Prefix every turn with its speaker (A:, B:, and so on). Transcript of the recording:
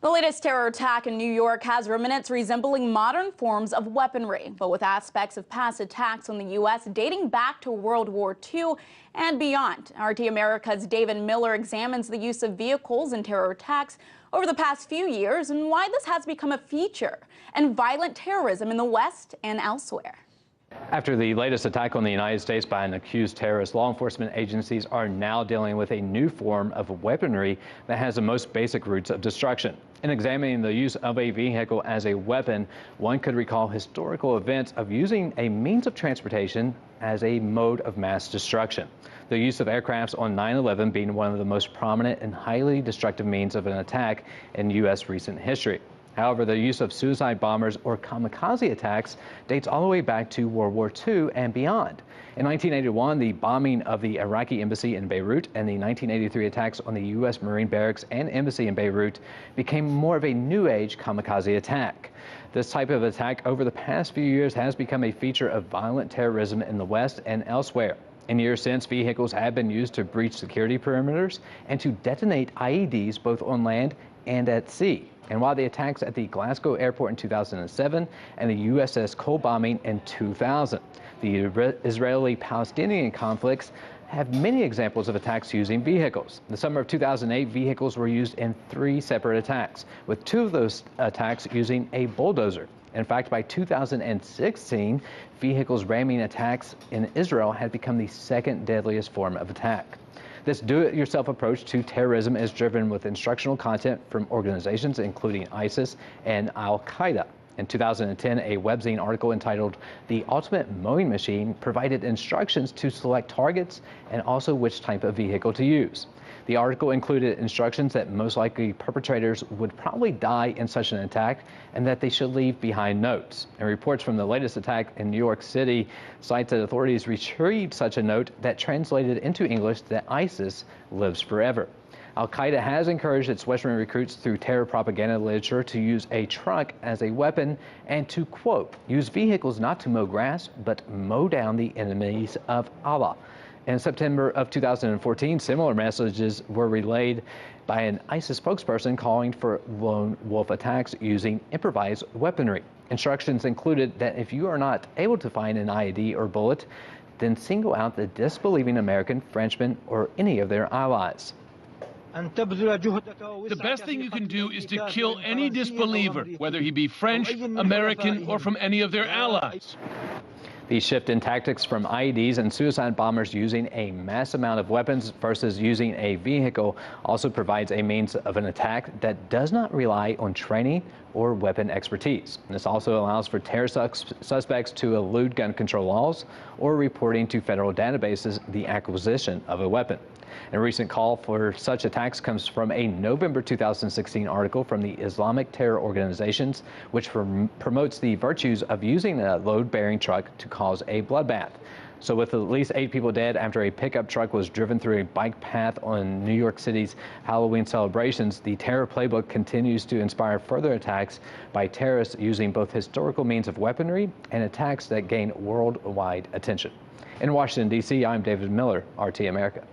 A: The latest terror attack in New York has remnants resembling modern forms of weaponry, but with aspects of past attacks on the U.S. dating back to World War II and beyond. RT America's David Miller examines the use of vehicles in terror attacks over the past few years and why this has become a feature and violent terrorism in the West and elsewhere.
B: After the latest attack on the United States by an accused terrorist, law enforcement agencies are now dealing with a new form of weaponry that has the most basic roots of destruction. In examining the use of a vehicle as a weapon, one could recall historical events of using a means of transportation as a mode of mass destruction. The use of aircrafts on 9/11 being one of the most prominent and highly destructive means of an attack in U.S. recent history. However, the use of suicide bombers or kamikaze attacks dates all the way back to World War II and beyond. In 1981, the bombing of the Iraqi embassy in Beirut and the 1983 attacks on the U.S. Marine barracks and embassy in Beirut became more of a new age kamikaze attack. This type of attack over the past few years has become a feature of violent terrorism in the West and elsewhere. In years since, vehicles have been used to breach security perimeters and to detonate IEDs both on land and at sea. And while the attacks at the Glasgow airport in 2007 and the USS Cole bombing in 2000, the Israeli-Palestinian conflicts have many examples of attacks using vehicles. In the summer of 2008, vehicles were used in 3 separate attacks, with 2 of those attacks using a bulldozer. In fact, by 2016, vehicles ramming attacks in Israel had become the second deadliest form of attack. This do-it-yourself approach to terrorism is driven with instructional content from organizations including ISIS and Al-Qaeda. In 2010, a webzine article entitled "The Ultimate Mowing Machine" provided instructions to select targets and also which type of vehicle to use. The article included instructions that most likely perpetrators would probably die in such an attack and that they should leave behind notes. And reports from the latest attack in New York City cite that authorities retrieved such a note that translated into English that ISIS lives forever. Al-Qaeda has encouraged its Western recruits through terror propaganda literature to use a truck as a weapon and to, quote, use vehicles not to mow grass, but mow down the enemies of Allah. In September of 2014, similar messages were relayed by an ISIS spokesperson calling for lone wolf attacks using improvised weaponry. Instructions included that if you are not able to find an IED or bullet, then single out the disbelieving American, Frenchmen, or any of their allies.
C: The best thing you can do is to kill any disbeliever, whether he be French, American, or from any of their allies.
B: The shift in tactics from IEDs and suicide bombers using a mass amount of weapons versus using a vehicle also provides a means of an attack that does not rely on training or weapon expertise. This also allows for terror suspects to elude gun control laws or reporting to federal databases the acquisition of a weapon. A recent call for such attacks comes from a November 2016 article from the Islamic Terror Organizations, which promotes the virtues of using a load-bearing truck to cause a bloodbath. So with at least 8 people dead after a pickup truck was driven through a bike path on New York City's Halloween celebrations, the terror playbook continues to inspire further attacks by terrorists using both historical means of weaponry and attacks that gain worldwide attention. In Washington, D.C., I'm David Miller, RT America.